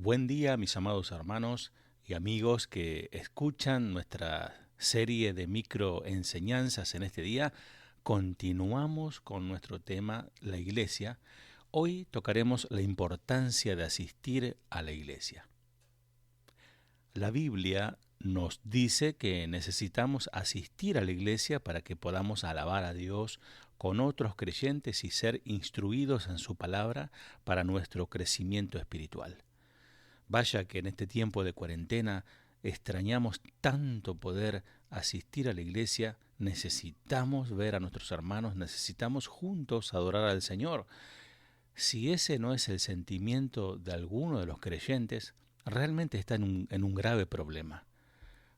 Buen día, mis amados hermanos y amigos que escuchan nuestra serie de microenseñanzas en este día. Continuamos con nuestro tema, la iglesia. Hoy tocaremos la importancia de asistir a la iglesia. La Biblia nos dice que necesitamos asistir a la iglesia para que podamos alabar a Dios con otros creyentes y ser instruidos en su palabra para nuestro crecimiento espiritual. Vaya que en este tiempo de cuarentena extrañamos tanto poder asistir a la iglesia, necesitamos ver a nuestros hermanos, necesitamos juntos adorar al Señor. Si ese no es el sentimiento de alguno de los creyentes, realmente está en un grave problema,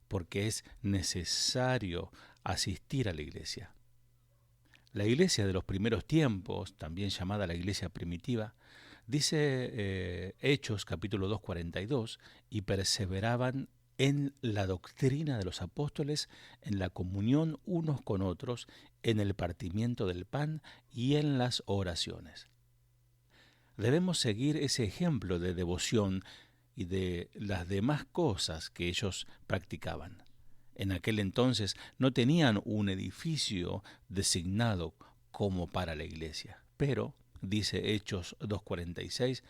porque es necesario asistir a la iglesia. La iglesia de los primeros tiempos, también llamada la iglesia primitiva, dice Hechos capítulo 2, 42, y perseveraban en la doctrina de los apóstoles, en la comunión unos con otros, en el partimiento del pan y en las oraciones. Debemos seguir ese ejemplo de devoción y de las demás cosas que ellos practicaban. En aquel entonces no tenían un edificio designado como para la iglesia, pero, dice Hechos 2:46,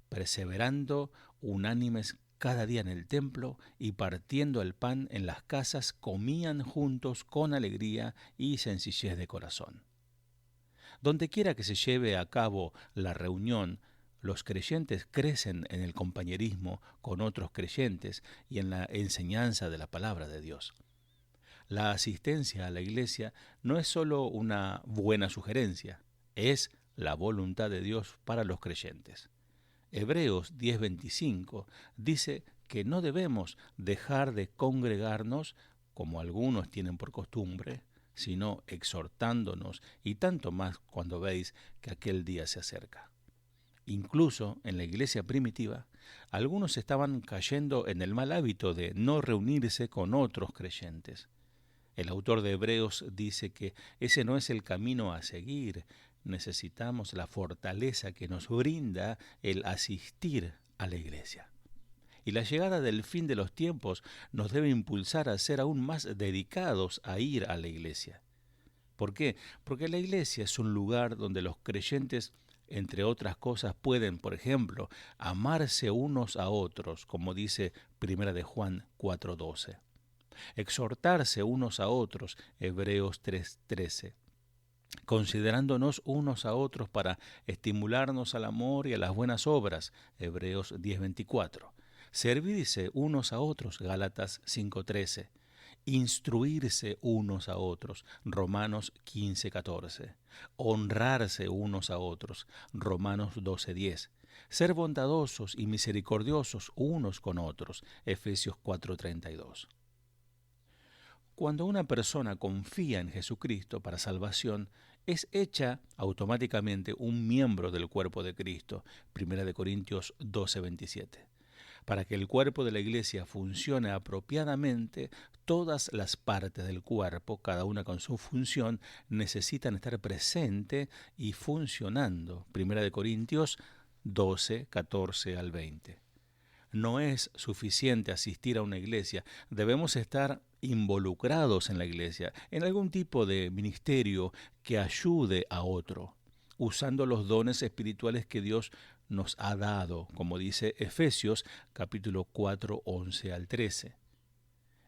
perseverando unánimes cada día en el templo y partiendo el pan en las casas, comían juntos con alegría y sencillez de corazón. Donde quiera que se lleve a cabo la reunión, los creyentes crecen en el compañerismo con otros creyentes y en la enseñanza de la palabra de Dios. La asistencia a la iglesia no es solo una buena sugerencia, es la voluntad de Dios para los creyentes. Hebreos 10:25 dice que no debemos dejar de congregarnos como algunos tienen por costumbre, sino exhortándonos, y tanto más cuando veis que aquel día se acerca. Incluso en la iglesia primitiva, algunos estaban cayendo en el mal hábito de no reunirse con otros creyentes. El autor de Hebreos dice que ese no es el camino a seguir. Necesitamos la fortaleza que nos brinda el asistir a la iglesia. Y la llegada del fin de los tiempos nos debe impulsar a ser aún más dedicados a ir a la iglesia. ¿Por qué? Porque la iglesia es un lugar donde los creyentes, entre otras cosas, pueden, por ejemplo, amarse unos a otros, como dice 1 de Juan 4:12. Exhortarse unos a otros, Hebreos 3:13. Considerándonos unos a otros para estimularnos al amor y a las buenas obras, Hebreos 10:24. Servirse unos a otros, Gálatas 5:13. Instruirse unos a otros, Romanos 15:14. Honrarse unos a otros, Romanos 12:10. Ser bondadosos y misericordiosos unos con otros, Efesios 4:32. Cuando una persona confía en Jesucristo para salvación, es hecha automáticamente un miembro del cuerpo de Cristo, 1 Corintios 12:27. Para que el cuerpo de la iglesia funcione apropiadamente, todas las partes del cuerpo, cada una con su función, necesitan estar presente y funcionando, 1 Corintios 12, 14 al 20. No es suficiente asistir a una iglesia, debemos estar involucrados en la iglesia, en algún tipo de ministerio que ayude a otro, usando los dones espirituales que Dios nos ha dado, como dice Efesios capítulo 4, 11 al 13.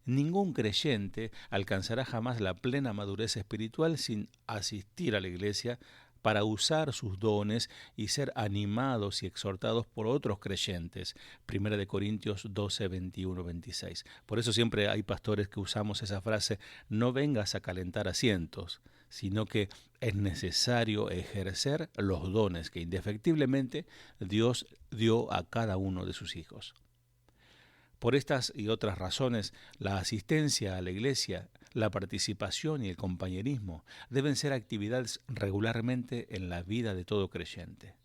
Ningún creyente alcanzará jamás la plena madurez espiritual sin asistir a la iglesia para usar sus dones y ser animados y exhortados por otros creyentes. 1 Corintios 12, 21, 26. Por eso siempre hay pastores que usamos esa frase, no vengas a calentar asientos, sino que es necesario ejercer los dones que indefectiblemente Dios dio a cada uno de sus hijos. Por estas y otras razones, la asistencia a la iglesia, la participación y el compañerismo deben ser actividades regularmente en la vida de todo creyente.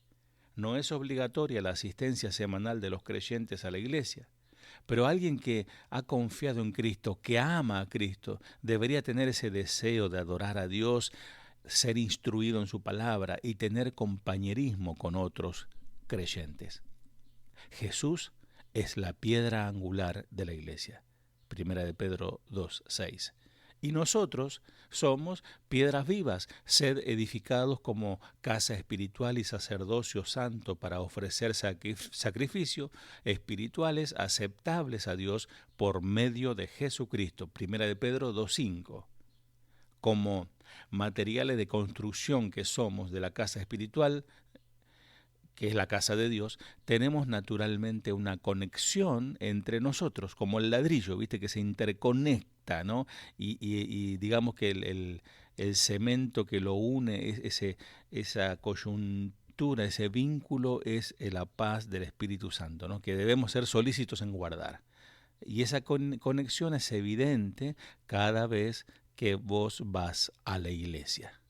No es obligatoria la asistencia semanal de los creyentes a la iglesia, pero alguien que ha confiado en Cristo, que ama a Cristo, debería tener ese deseo de adorar a Dios, ser instruido en su palabra y tener compañerismo con otros creyentes. Jesús es la piedra angular de la iglesia. Primera de Pedro 2:6. Y nosotros somos piedras vivas, sed edificados como casa espiritual y sacerdocio santo para ofrecer sacrificios espirituales aceptables a Dios por medio de Jesucristo. Primera de Pedro 2:5. Como materiales de construcción que somos de la casa espiritual, que es la casa de Dios, tenemos naturalmente una conexión entre nosotros, como el ladrillo, ¿viste? Que se interconecta, ¿no? Y digamos que el cemento que lo une, esa coyuntura, ese vínculo es la paz del Espíritu Santo, ¿no? Que debemos ser solícitos en guardar. Y esa conexión es evidente cada vez que vos vas a la iglesia.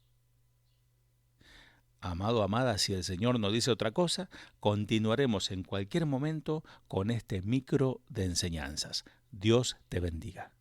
Amado, amada, si el Señor nos dice otra cosa, continuaremos en cualquier momento con este micro de enseñanzas. Dios te bendiga.